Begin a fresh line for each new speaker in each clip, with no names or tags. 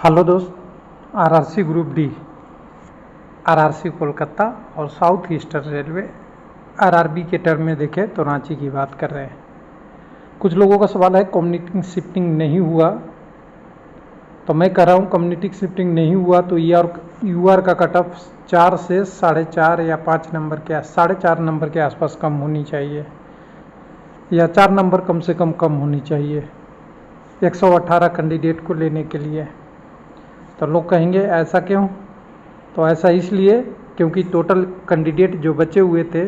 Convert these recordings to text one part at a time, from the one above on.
Hello दोस्त। RRC group D, RRC Kolkata और south eastern railway RRB के टर्म में देखें तो रांची की बात कर रहे हैं। कुछ लोगों का सवाल है कम्युनिटी शिफ्टिंग नहीं हुआ, तो मैं कह रहा हूँ कम्युनिटी शिफ्टिंग नहीं हुआ तो यूआर का कट ऑफ 4 से 4.5 या 5 नंबर के 4.5 नंबर के आसपास कम होनी चाहिए, या 4 नंबर कम से कम होनी चाहिए 118 कैंडिडेट को लेने के लिए। तो लोग कहेंगे ऐसा क्यों? तो ऐसा इसलिए क्योंककि टोटल कैंडिडेट जो बचे हुए थे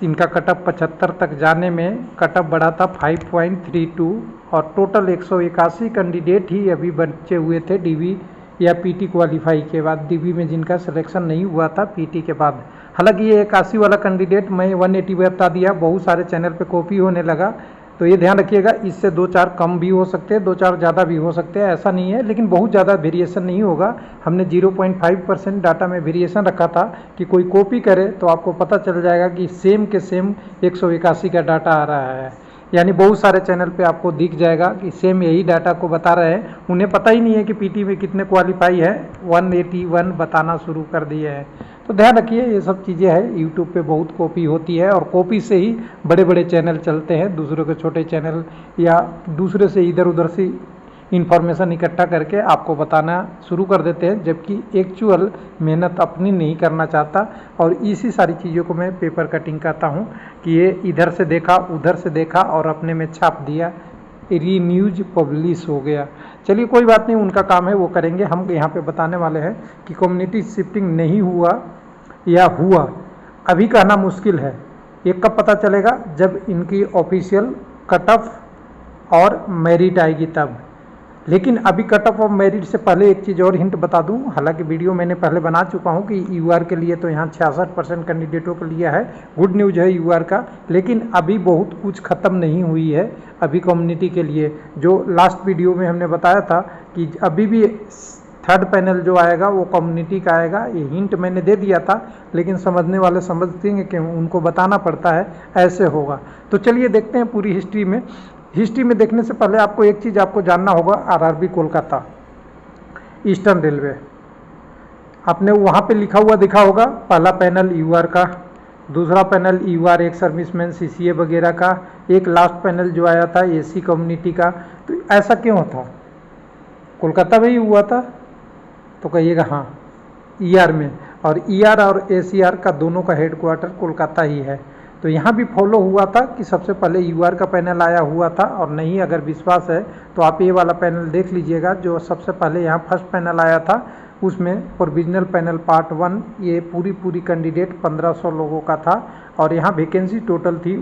इनका कटअप 75 तक जाने में कटअप बढ़ा था 5.32 और टोटल 181 कैंडिडेट ही अभी बचे हुए थे डीवी या पीटी क्वालिफाई के बाद, डीवी में जिनका सिलेक्शन नहीं हुआ था पीटी के बाद। हालांकि ये 81 वाला कैंडिडेट मैं 180 बता दिया, बहुत सारे चैनल पे कॉपी होने लगा, तो ये ध्यान रखिएगा इससे 2-4 कम भी हो सकते हैं, 2-4 ज़्यादा भी हो सकते हैं, ऐसा नहीं है, लेकिन बहुत ज़्यादा वेरिएशन नहीं होगा। हमने 0.5% डाटा में वेरिएशन रखा था कि कोई कॉपी करे तो आपको पता चल जाएगा कि सेम के सेम 181 का डाटा आ रहा है, यानी बहुत सारे चैनल पे आपको दिख जाएगा कि सेम यही डाटा को बता रहे हैं। उन्हें पता ही नहीं है कि पीटी में कितने क्वालिफाई है, 181 बताना शुरू कर दिए हैं। तो ध्यान रखिए ये सब चीज़ें हैं, यूट्यूब पे बहुत कॉपी होती है और कॉपी से ही बड़े बड़े चैनल चलते हैं, दूसरों के छोटे चैनल या दूसरे से इधर उधर से इन्फॉर्मेशन इकट्ठा करके आपको बताना शुरू कर देते हैं, जबकि एक्चुअल मेहनत अपनी नहीं करना चाहता। और इसी सारी चीज़ों को मैं पेपर कटिंग कहता हूँ कि ये इधर से देखा उधर से देखा और अपने में छाप दिया, री न्यूज पब्लिश हो गया। चलिए कोई बात नहीं, उनका काम है वो करेंगे। हम यहाँ पे बताने वाले हैं कि कम्युनिटी शिफ्टिंग नहीं हुआ या हुआ, अभी कहना मुश्किल है। ये कब पता चलेगा? जब इनकी ऑफिशियल कट ऑफ और मेरिट आएगी तब। लेकिन अभी कट ऑफ और मेरिट से पहले एक चीज़ और हिंट बता दूं, हालांकि वीडियो मैंने पहले बना चुका हूं कि यूआर के लिए तो यहाँ 66% कैंडिडेटों के लिए है, गुड न्यूज़ है यूआर का, लेकिन अभी बहुत कुछ ख़त्म नहीं हुई है अभी कम्युनिटी के लिए। जो लास्ट वीडियो में हमने बताया था कि अभी भी थर्ड पैनल जो आएगा वो कम्युनिटी का आएगा, ये हिंट मैंने दे दिया था, लेकिन समझने वाले समझते हैं कि उनको बताना पड़ता है ऐसे होगा। तो चलिए देखते हैं पूरी हिस्ट्री में। हिस्ट्री में देखने से पहले आपको एक चीज़ आपको जानना होगा, आरआरबी कोलकाता ईस्टर्न रेलवे, आपने वहाँ पे लिखा हुआ दिखा होगा पहला पैनल यूआर का, दूसरा पैनल यूआर एक सर्विसमैन सीसीए वगैरह का, एक लास्ट पैनल जो आया था एसी कम्युनिटी का। तो ऐसा क्यों था? कोलकाता में ही हुआ था? तो कहिएगा हाँ, ईआर में, और ईआर और एसीआर का दोनों का हेडक्वार्टर कोलकाता ही है। तो यहाँ भी फॉलो हुआ था कि सबसे पहले यूआर का पैनल आया हुआ था, और नहीं अगर विश्वास है तो आप ये वाला पैनल देख लीजिएगा जो सबसे पहले यहाँ फर्स्ट पैनल आया था, उसमें प्रोविजनल पैनल पार्ट 1 ये पूरी कैंडिडेट 1500 लोगों का था, और यहाँ वैकेंसी टोटल थी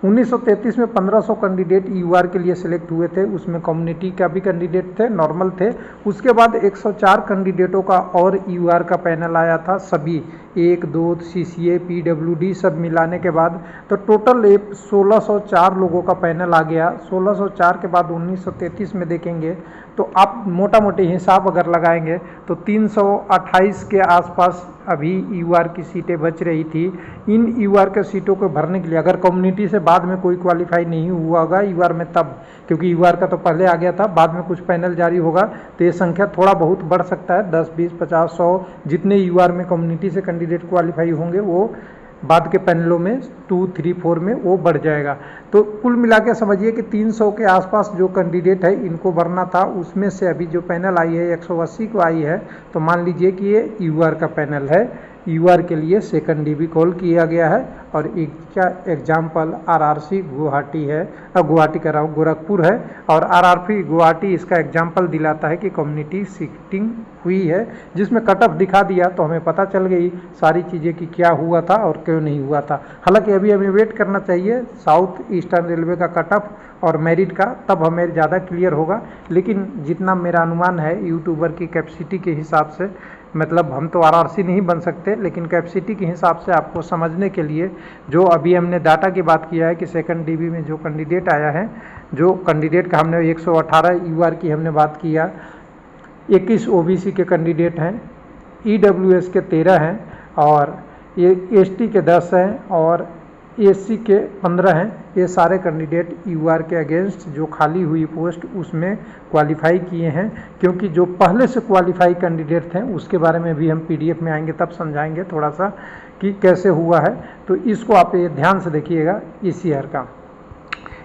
1933 में 1500 कैंडिडेट यूआर के लिए सिलेक्ट हुए थे, उसमें कम्युनिटी का भी कैंडिडेट थे, नॉर्मल थे। उसके बाद 104 कैंडिडेटों का और यूआर का पैनल आया था, सभी 1, 2 सीसीए पीडब्ल्यूडी सब मिलाने के बाद, तो टोटल 1604 लोगों का पैनल आ गया। 1604 के बाद 1933 में देखेंगे तो आप मोटा मोटी हिसाब अगर लगाएंगे तो 328 के आसपास अभी यूआर की सीटें बच रही थी। इन यूआर के सीटों को भरने के लिए अगर कम्युनिटी से बाद में कोई क्वालिफाई नहीं हुआ होगा यूआर में तब, क्योंकि यूआर का तो पहले आ गया था, बाद में कुछ पैनल जारी होगा तो ये संख्या थोड़ा बहुत बढ़ सकता है, 10, 20, 50, 100 जितने यूआर में कम्युनिटी से कैंडिडेट क्वालिफाई होंगे वो बाद के पैनलों में 2, 3, 4 में वो बढ़ जाएगा। तो कुल मिला के समझिए कि 300 के आसपास जो कैंडिडेट है इनको भरना था, उसमें से अभी जो पैनल आई है 180 को आई है, तो मान लीजिए कि ये यूआर का पैनल है, यूआर के लिए सेकंड डीबी कॉल किया गया है। और इसका एग्जाम्पल आरआरसी गुवाहाटी है, गुवाहाटी कह रहा हूँ गोरखपुर है, और आरआरसी गुवाहाटी इसका एग्जाम्पल दिलाता है कि कम्युनिटी शिफ्टिंग हुई है, जिसमें कट ऑफ दिखा दिया तो हमें पता चल गई सारी चीज़ें कि क्या हुआ था और क्यों नहीं हुआ था। हालांकि अभी हमें वेट करना चाहिए साउथ ईस्टर्न रेलवे का कट ऑफ और मेरिट का, तब हमें ज़्यादा क्लियर होगा। लेकिन जितना मेरा अनुमान है यूट्यूबर की कैपेसिटी के हिसाब से, मतलब हम तो आरआरसी नहीं बन सकते, लेकिन कैपेसिटी के हिसाब से आपको समझने के लिए जो अभी हमने डाटा की बात किया है कि सेकंड डीबी में जो कैंडिडेट आया है, जो कैंडिडेट का हमने 118 यूआर की हमने बात किया, 21 ओबीसी के कैंडिडेट हैं, ईडब्ल्यूएस के 13 हैं, और ये एसटी के 10 हैं, और एससी के 15 हैं। ये सारे कैंडिडेट यूआर के अगेंस्ट जो खाली हुई पोस्ट उसमें क्वालिफाई किए हैं, क्योंकि जो पहले से क्वालिफाई कैंडिडेट थे उसके बारे में भी हम पीडीएफ में आएंगे तब समझाएंगे थोड़ा सा कि कैसे हुआ है। तो इसको आप ये ध्यान से देखिएगा। ईसीआर का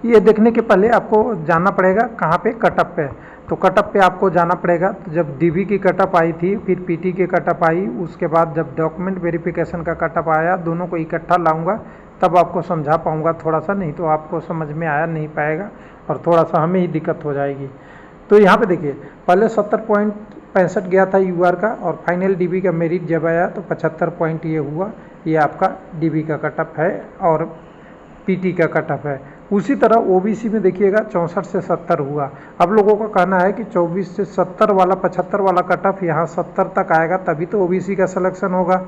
ये देखने के पहले आपको जानना पड़ेगा कहाँ पे कटअप पे। तो कटअप पे आपको जाना पड़ेगा। तो जब डीबी की कटअप आई थी, फिर पीटी की कटअप आई, उसके बाद जब डॉक्यूमेंट वेरिफिकेशन का कटअप आया, दोनों को इकट्ठा लाऊंगा तब आपको समझा पाऊंगा थोड़ा सा, नहीं तो आपको समझ में आया नहीं पाएगा और थोड़ा सा हमें ही दिक्कत हो जाएगी। तो यहाँ पे देखिए, पहले 70.65 गया था यूआर का, और फाइनल डीबी का मेरिट जब आया तो 75 पॉइंट ये हुआ। ये आपका डीबी का कटअप है और पीटी का कटअप है। उसी तरह ओबीसी में देखिएगा 64 से 70 हुआ। अब लोगों का कहना है कि 24 से 70 वाला 75 वाला कटअप यहाँ 70 तक आएगा तभी तो ओबीसी का सिलेक्शन होगा,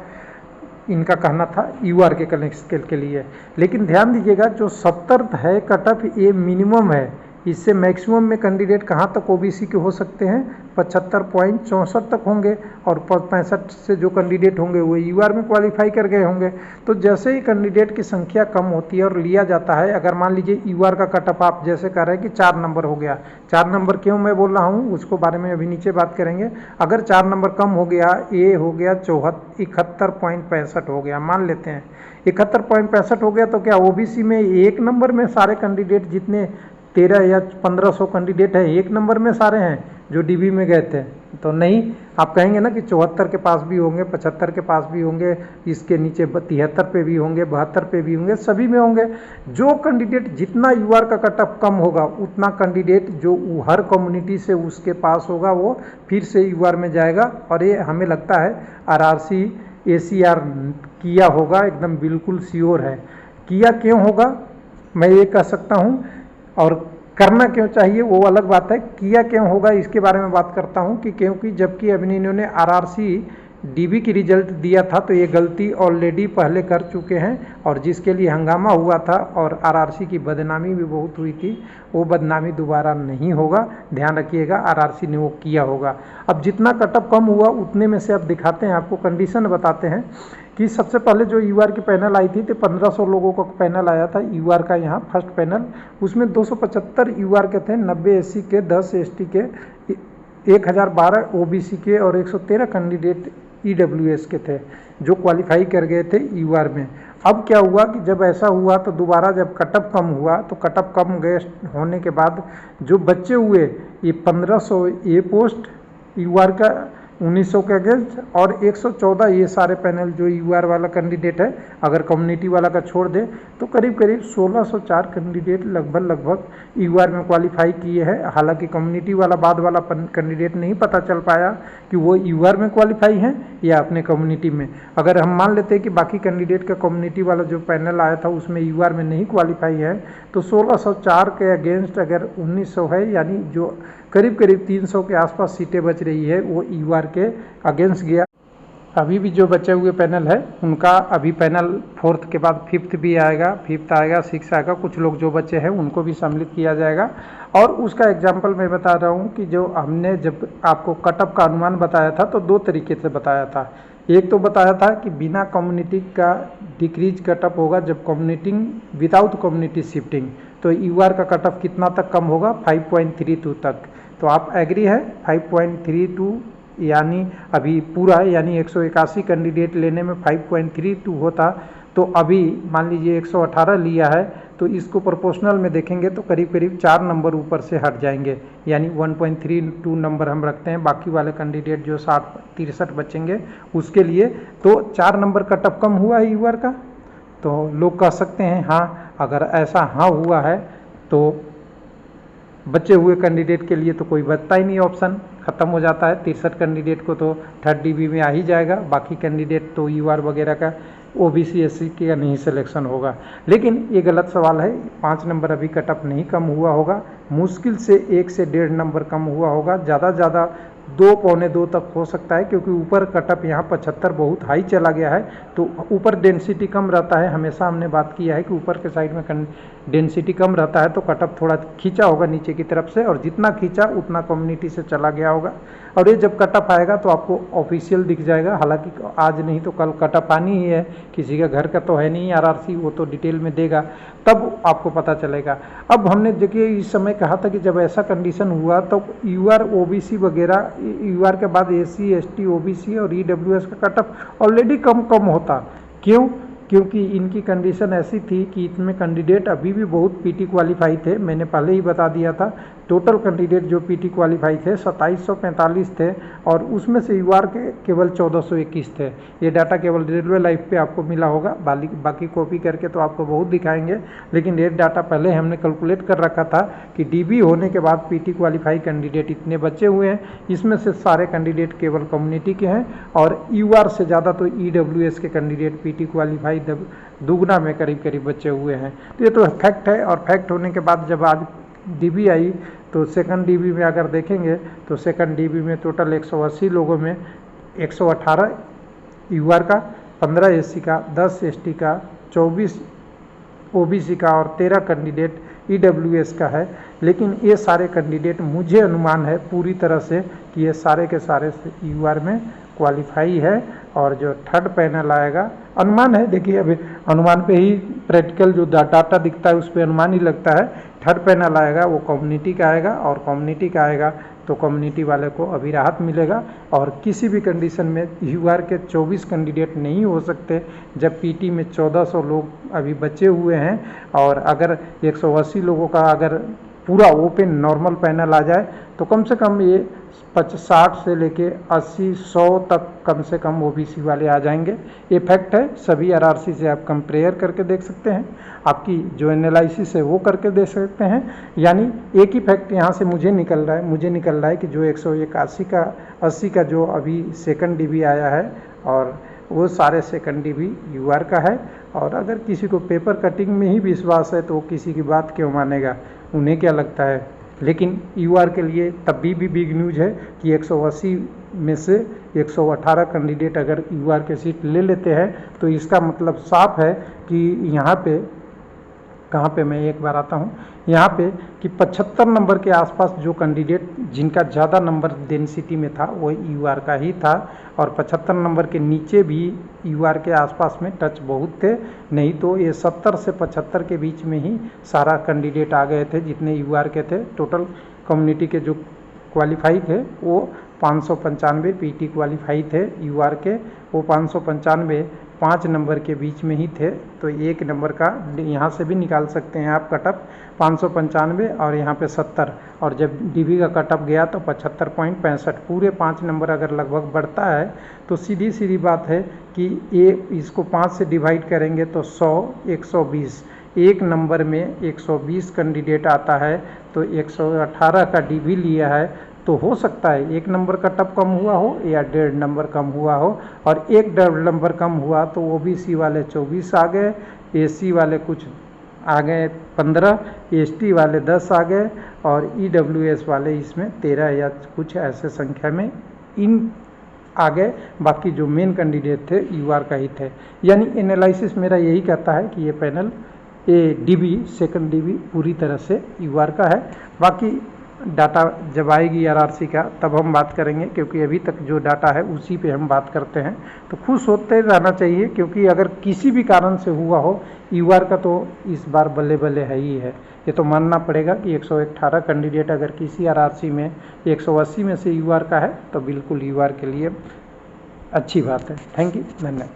इनका कहना था यूआर के कनेक्शन के लिए। लेकिन ध्यान दीजिएगा, जो 70 है कटअप ये मिनिमम है, इससे मैक्सिमम में कैंडिडेट कहाँ तक ओबीसी के हो सकते हैं, 75.64 तक होंगे, और 65 से जो कैंडिडेट होंगे वो यूआर में क्वालिफाई कर गए होंगे। तो जैसे ही कैंडिडेट की संख्या कम होती है और लिया जाता है, अगर मान लीजिए यूआर का कटअप आप जैसे कह रहे हैं कि 4 नंबर हो गया, 4 नंबर क्यों मैं बोल रहा हूँ उसको बारे में अभी नीचे बात करेंगे। अगर 4 नंबर कम हो गया, ए हो गया 71.65 हो गया, मान लेते हैं 71.65 हो गया, तो क्या ओबीसी में एक नंबर में सारे कैंडिडेट जितने 13 या 1500 कैंडिडेट है एक नंबर में सारे हैं जो डीबी में गए थे? तो नहीं। आप कहेंगे ना कि 74 के पास भी होंगे, 75 के पास भी होंगे, इसके नीचे 73 पे भी होंगे, 72 पे भी होंगे, सभी में होंगे। जो कैंडिडेट जितना यूआर का कटअप कम होगा उतना कैंडिडेट जो हर कम्युनिटी से उसके पास होगा वो फिर से यूआर में जाएगा। और ये हमें लगता है आरआरसी एसीआर किया होगा, एकदम बिल्कुल श्योर है। किया क्यों होगा मैं ये कह सकता हूँ, और करना क्यों चाहिए वो अलग बात है। किया क्यों होगा इसके बारे में बात करता हूं कि क्योंकि जबकि अभी इन्होंने आरआरसी डीबी की रिजल्ट दिया था तो ये गलती ऑलरेडी पहले कर चुके हैं, और जिसके लिए हंगामा हुआ था और आरआरसी की बदनामी भी बहुत हुई थी, वो बदनामी दोबारा नहीं होगा। ध्यान रखिएगा, आरआरसी ने वो किया होगा। अब जितना कटअप कम हुआ उतने में से अब दिखाते हैं आपको, कंडीशन बताते हैं कि सबसे पहले जो यूआर की पैनल आई थी तो 1500 लोगों का पैनल आया था यूआर का, यहाँ फर्स्ट पैनल। उसमें 275 यूआर के थे, 90 एससी के, 10 एसटी के, 1012 ओबीसी के और 113 कैंडिडेट ईडब्ल्यूएस के थे जो क्वालिफाई कर गए थे यूआर में। अब क्या हुआ कि जब ऐसा हुआ तो दोबारा जब कटअप कम हुआ तो कटअप कम गए होने के बाद जो बच्चे हुए ये 1500 ये पोस्ट यूआर का 1900 के अगेंस्ट और 114 ये सारे पैनल जो यूआर वाला कैंडिडेट है, अगर कम्युनिटी वाला का छोड़ दे तो करीब करीब 1604 कैंडिडेट लगभग यूआर में क्वालिफाई किए हैं। हालांकि कम्युनिटी वाला बाद वाला कैंडिडेट नहीं पता चल पाया कि वो यूआर में क्वालिफाई हैं या अपने कम्युनिटी में। अगर हम मान लेते हैं कि बाकी कैंडिडेट का कम्युनिटी वाला जो पैनल आया था उसमें यूआर में नहीं क्वालिफाई है, तो 1604 के अगेंस्ट अगर 1900 है, यानी जो करीब करीब 300 के आसपास सीटें बच रही है, वो यूआर के अगेंस्ट गया। अभी भी जो बचे हुए पैनल है उनका अभी पैनल 4th के बाद 5th भी आएगा, 5th आएगा, 6th आएगा, कुछ लोग जो बचे हैं उनको भी सम्मिलित किया जाएगा। और उसका एग्जाम्पल मैं बता रहा हूँ कि जो हमने जब आपको कटअप का अनुमान बताया था तो 2 तरीके से बताया था। एक तो बताया था कि बिना कम्युनिटी का डिक्रीज कटअप होगा जब कम्युनिटी विदाउट कम्युनिटी शिफ्टिंग, तो यूआर का कटअप कितना तक कम होगा, 5.32 तक। तो आप एग्री है 5.32, यानी अभी पूरा है, यानी 181 कैंडिडेट लेने में 5.32 होता, तो अभी मान लीजिए 118 लिया है, तो इसको प्रोपोर्शनल में देखेंगे तो करीब करीब 4 नंबर ऊपर से हट जाएंगे, यानी 1.32 नंबर हम रखते हैं। बाकी वाले कैंडिडेट जो 63 बचेंगे उसके लिए, तो 4 नंबर कटअप कम हुआ है यूआर का। तो लोग कह सकते हैं हाँ, अगर ऐसा हाँ हुआ है तो बचे हुए कैंडिडेट के लिए तो कोई बचता ही नहीं, ऑप्शन खत्म हो जाता है। 63 कैंडिडेट को तो 3rd डीबी में आ ही जाएगा, बाकी कैंडिडेट तो यूआर वगैरह का ओबीसी एससी का नहीं सिलेक्शन होगा। लेकिन ये गलत सवाल है, 5 नंबर अभी कटअप नहीं कम हुआ होगा, मुश्किल से 1 से 1.5 नंबर कम हुआ होगा, ज़्यादा 2 पौने 2 तक हो सकता है, क्योंकि ऊपर कटअप यहाँ 75 बहुत हाई चला गया है, तो ऊपर डेंसिटी कम रहता है। हमेशा हमने बात किया है कि ऊपर के साइड में डेंसिटी कम रहता है, तो कटअप थोड़ा खींचा होगा नीचे की तरफ से, और जितना खींचा उतना कम्युनिटी से चला गया होगा। और ये जब कटअप आएगा तो आपको ऑफिशियल दिख जाएगा, हालांकि आज नहीं तो कल कटअप आनी ही है, किसी का घर का तो है नहीं आरआरसी, वो तो डिटेल में देगा तब आपको पता चलेगा। अब हमने देखिए इस समय कहा था कि जब ऐसा कंडीशन हुआ तो यूआर ओबीसी वगैरह, यूआर के बाद एससी एसटी ओबीसी और ईडब्ल्यूएस का कटअप ऑलरेडी कम होता। क्यों? क्योंकि इनकी कंडीशन ऐसी थी कि इसमें कैंडिडेट अभी भी बहुत पीटी क्वालिफाई थे। मैंने पहले ही बता दिया था, टोटल कैंडिडेट जो पीटी क्वालिफाई थे 2745 थे, और उसमें से यूआर के केवल 1421 थे। ये डाटा केवल रेलवे लाइफ पे आपको मिला होगा, बाकी कॉपी करके तो आपको बहुत दिखाएंगे, लेकिन ये डाटा पहले हमने कैलकुलेट कर रखा था कि डीबी होने के बाद पीटी क्वालिफाई कैंडिडेट इतने बचे हुए हैं। इसमें से सारे कैंडिडेट केवल कम्युनिटी के हैं, और यूआर से ज़्यादा तो ईडब्ल्यूएस के कैंडिडेट पीटी क्वालिफाई दुगना में करीब बचे हुए हैं। तो ये तो फैक्ट है, और फैक्ट होने के बाद जब आज डीबी आई तो सेकंड डीबी में अगर देखेंगे तो सेकंड डीबी में टोटल 180 लोगों में 118 यूआर का, 15 एससी का, 10 एसटी का, 24 ओबीसी का और 13 कैंडिडेट ईडब्ल्यूएस का है। लेकिन ये सारे कैंडिडेट, मुझे अनुमान है पूरी तरह से कि ये सारे के सारे यूआर में क्वालिफाई है, और जो थर्ड पैनल आएगा, अनुमान है, देखिए अभी अनुमान पे ही प्रैक्टिकल जो डाटा दिखता है उस पर अनुमान ही लगता है। थर्ड पैनल आएगा वो कम्युनिटी का आएगा, और कम्युनिटी का आएगा तो कम्युनिटी वाले को अभी राहत मिलेगा, और किसी भी कंडीशन में यूआर के 24 कैंडिडेट नहीं हो सकते, जब पीटी में 1400 लोग अभी बचे हुए हैं। और अगर 180 लोगों का अगर पूरा ओपन नॉर्मल पैनल आ जाए तो कम से कम ये 60 से लेके 80-100 तक कम से कम ओबीसी वाले आ जाएंगे। ये फैक्ट है, सभी आरआरसी से आप कंपेयर करके देख सकते हैं, आपकी जो एनालिसिस है वो करके देख सकते हैं। यानी एक ही फैक्ट यहाँ से मुझे निकल रहा है कि जो 180 का जो अभी सेकंड डीबी आया है, और वो सारे सेकंड डीबी यूआर का है। और अगर किसी को पेपर कटिंग में ही विश्वास है तो वो किसी की बात क्यों मानेगा, उन्हें क्या लगता है। लेकिन यूआर के लिए तब भी बिग न्यूज़ है कि 180 में से 118 कैंडिडेट अगर यूआर के सीट ले लेते हैं तो इसका मतलब साफ है कि यहाँ पे, कहाँ पे, मैं एक बार आता हूँ यहाँ पे, कि 75 नंबर के आसपास जो कैंडिडेट जिनका ज़्यादा नंबर डेंसिटी में था वो यूआर का ही था, और 75 नंबर के नीचे भी यूआर के आसपास में टच बहुत थे। नहीं तो ये 70 से 75 के बीच में ही सारा कैंडिडेट आ गए थे जितने यूआर के थे। टोटल कम्युनिटी के जो क्वालिफाई थे वो 595 पीटी क्वालिफाई थे यूआर के, वो 595 5 नंबर के बीच में ही थे। तो 1 नंबर का यहाँ से भी निकाल सकते हैं आप कटअप, 595 और यहाँ पे 70, और जब डीबी का कटअप गया तो 75.65, पूरे 5 नंबर अगर लगभग बढ़ता है तो सीधी बात है कि ये इसको 5 से डिवाइड करेंगे तो 100, 120, 1 नंबर में 120 कैंडिडेट आता है, तो 118 का डीबी लिया है तो हो सकता है 1 नंबर का कटअप कम हुआ हो या 1.5 नंबर कम हुआ हो, और 1.5 नंबर कम हुआ तो ओबीसी वाले 24 आ गए, एससी वाले कुछ आ गए 15, एसटी वाले 10 आ गए, और ईडब्ल्यूएस वाले इसमें 13 या कुछ ऐसे संख्या में इन आ गए। बाकी जो मेन कैंडिडेट थे यूआर का ही थे। यानी एनालिसिस मेरा यही कहता है कि ये पैनल, ये डीबी सेकंड डीबी पूरी तरह से यूआर का है। बाकी डाटा जब आएगी आरआरसी का तब हम बात करेंगे, क्योंकि अभी तक जो डाटा है उसी पे हम बात करते हैं। तो खुश होते रहना चाहिए, क्योंकि अगर किसी भी कारण से हुआ हो यूआर का तो इस बार बल्ले बल्ले है ही है। ये तो मानना पड़ेगा कि 118 कैंडिडेट अगर किसी आरआरसी में 180 में से यूआर का है तो बिल्कुल यूआर के लिए अच्छी बात है। थैंक यू, धन्यवाद।